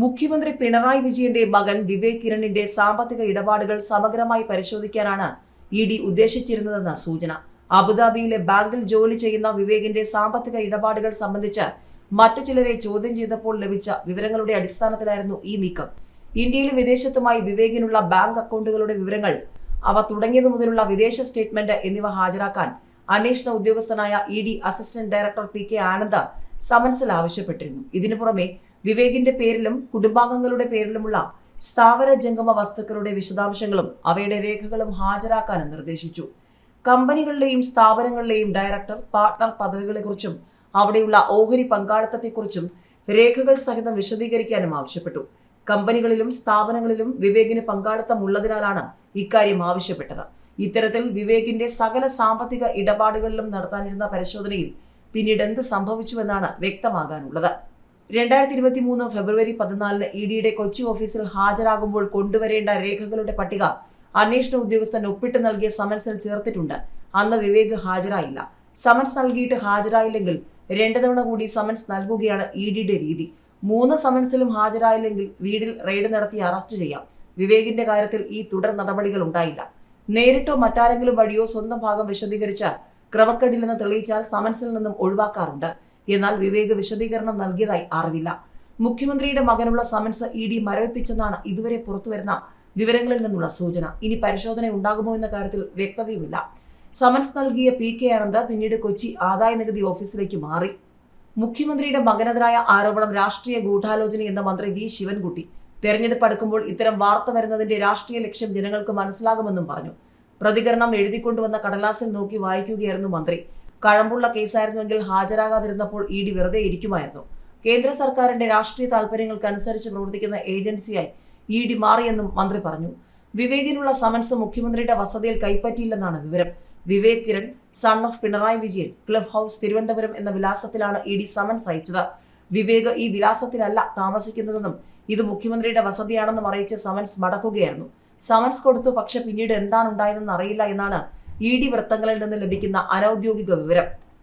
മുഖ്യമന്ത്രി പിണറായി വിജയന്റെ മകൻ വിവേക് കിരണിന്റെ സാമ്പത്തിക ഇടപാടുകൾ സമഗ്രമായി പരിശോധിക്കാനാണ് ഇഡി ഉദ്ദേശിച്ചിരുന്നതെന്ന സൂചന. അബുദാബിയിലെ ബാങ്കിൽ ജോലി ചെയ്യുന്ന വിവേകിന്റെ സാമ്പത്തിക ഇടപാടുകൾ സംബന്ധിച്ച് മറ്റു ചിലരെ ചോദ്യം ചെയ്തപ്പോൾ ലഭിച്ച വിവരങ്ങളുടെ അടിസ്ഥാനത്തിലായിരുന്നു ഈ നീക്കം. ഇന്ത്യയിലും വിദേശത്തുമായി വിവേകിനുള്ള ബാങ്ക് അക്കൗണ്ടുകളുടെ വിവരങ്ങൾ, അവ തുടങ്ങിയതു മുതലുള്ള വിദേശ സ്റ്റേറ്റ്മെന്റ് എന്നിവ ഹാജരാക്കാൻ അന്വേഷണ ഉദ്യോഗസ്ഥനായ ED assistant director P K. Anand സമൻസിൽ ആവശ്യപ്പെട്ടിരുന്നു. ഇതിനു പുറമെ വിവേകിന്റെ പേരിലും കുടുംബാംഗങ്ങളുടെ പേരിലുമുള്ള സ്ഥാവര ജംഗമ വസ്തുക്കളുടെ വിശദാംശങ്ങളും അവയുടെ രേഖകളും ഹാജരാക്കാനും നിർദ്ദേശിച്ചു. കമ്പനികളിലെയും സ്ഥാപനങ്ങളിലെയും ഡയറക്ടർ, പാർട്ണർ പദവികളെക്കുറിച്ചും അവിടെയുള്ള ഓഹരി പങ്കാളിത്തത്തെക്കുറിച്ചും രേഖകൾ സഹിതം വിശദീകരിക്കാനും ആവശ്യപ്പെട്ടു. കമ്പനികളിലും സ്ഥാപനങ്ങളിലും വിവേകിന് പങ്കാളിത്തമുള്ളതിനാലാണ് ഇക്കാര്യം ആവശ്യപ്പെട്ടത്. ഇത്തരത്തിൽ വിവേകിന്റെ സകല സാമ്പത്തിക ഇടപാടുകളിലും നടത്താനിരുന്ന പരിശോധനയിൽ പിന്നീട് എന്ത് സംഭവിച്ചുവെന്നാണ് വ്യക്തമാകാനുള്ളത്. 2023 ഫെബ്രുവരി 14 ഇഡിയുടെ കൊച്ചി ഓഫീസിൽ ഹാജരാകുമ്പോൾ കൊണ്ടുവരേണ്ട രേഖകളുടെ പട്ടിക അന്വേഷണ ഉദ്യോഗസ്ഥൻ ഒപ്പിട്ട് നൽകിയ സമൻസിൽ ചേർത്തിട്ടുണ്ട്. അന്ന് വിവേക് ഹാജരായില്ല. സമൻസ് നൽകിയിട്ട് ഹാജരായില്ലെങ്കിൽ 2 തവണ കൂടി സമൻസ് നൽകുകയാണ് ഇഡിയുടെ രീതി. 3 സമൻസിലും ഹാജരായില്ലെങ്കിൽ വീടിൽ റെയ്ഡ് നടത്തി അറസ്റ്റ് ചെയ്യാം. വിവേകിന്റെ കാര്യത്തിൽ ഈ തുടർ നടപടികൾ ഉണ്ടായില്ല. നേരിട്ടോ മറ്റാരെങ്കിലും വഴിയോ സ്വന്തം ഭാഗം വിശദീകരിച്ച് ക്രമക്കേടില്ലെന്ന് തെളിയിച്ചാൽ സമൻസിൽ നിന്നും ഒഴിവാക്കാറുണ്ട്. എന്നാൽ വിവേക് വിശദീകരണം നൽകിയതായി അറിവില്ല. മുഖ്യമന്ത്രിയുടെ മകനുള്ള സമൻസ് ഇഡി മരവിപ്പിച്ചെന്നാണ് ഇതുവരെ പുറത്തുവരുന്ന വിവരങ്ങളിൽ നിന്നുള്ള സൂചന. ഇനി പരിശോധന ഉണ്ടാകുമോ എന്ന കാര്യത്തിൽ വ്യക്തതയുമില്ല. സമൻസ് നൽകിയ പി.കെ. ആനന്ദ് പിന്നീട് കൊച്ചി ആദായ നികുതി ഓഫീസിലേക്ക് മാറി. മുഖ്യമന്ത്രിയുടെ മകനെതിരായ ആരോപണം രാഷ്ട്രീയ ഗൂഢാലോചന എന്ന മന്ത്രി വി. ശിവൻകുട്ടി തെരഞ്ഞെടുപ്പ് അടുക്കുമ്പോൾ ഇത്തരം വാർത്ത വരുന്നതിന്റെ രാഷ്ട്രീയ ലക്ഷ്യം ജനങ്ങൾക്ക് മനസ്സിലാകുമെന്നും പറഞ്ഞു. പ്രതികരണം എഴുതിക്കൊണ്ടുവന്ന കടലാസിൽ നോക്കി വായിക്കുകയായിരുന്നു മന്ത്രി. കഴമ്പുള്ള കേസായിരുന്നുവെങ്കിൽ ഹാജരാകാതിരുന്നപ്പോൾ ഇഡി വെറുതെ ഇരിക്കുമായിരുന്നു. കേന്ദ്ര സർക്കാരിന്റെ രാഷ്ട്രീയ താൽപര്യങ്ങൾക്കനുസരിച്ച് പ്രവർത്തിക്കുന്ന ഏജൻസിയായി ഇഡി മാറിയെന്നും മന്ത്രി പറഞ്ഞു. വിവേകിനുള്ള സമൻസ് മുഖ്യമന്ത്രിയുടെ വസതിയിൽ കൈപ്പറ്റിയില്ലെന്നാണ് വിവരം. Vivek Kiran, son of Pinarayi Vijayan, club house, Thiruvananthapuram എന്ന വിലാസത്തിലാണ് ഇഡി സമൻസ് അയച്ചത്. വിവേക് ഈ വിലാസത്തിലല്ല താമസിക്കുന്നതെന്നും ഇത് മുഖ്യമന്ത്രിയുടെ വസതിയാണെന്നും അറിയിച്ച് സമൻസ് മടക്കുകയായിരുന്നു. സമൻസ് കൊടുത്തു, പക്ഷെ പിന്നീട് എന്താണ് ഉണ്ടായതെന്ന് അറിയില്ല എന്നാണ് ഇഡി വൃത്തങ്ങളിൽ നിന്ന് ലഭിക്കുന്ന അനൌദ്യോഗിക വിവരം.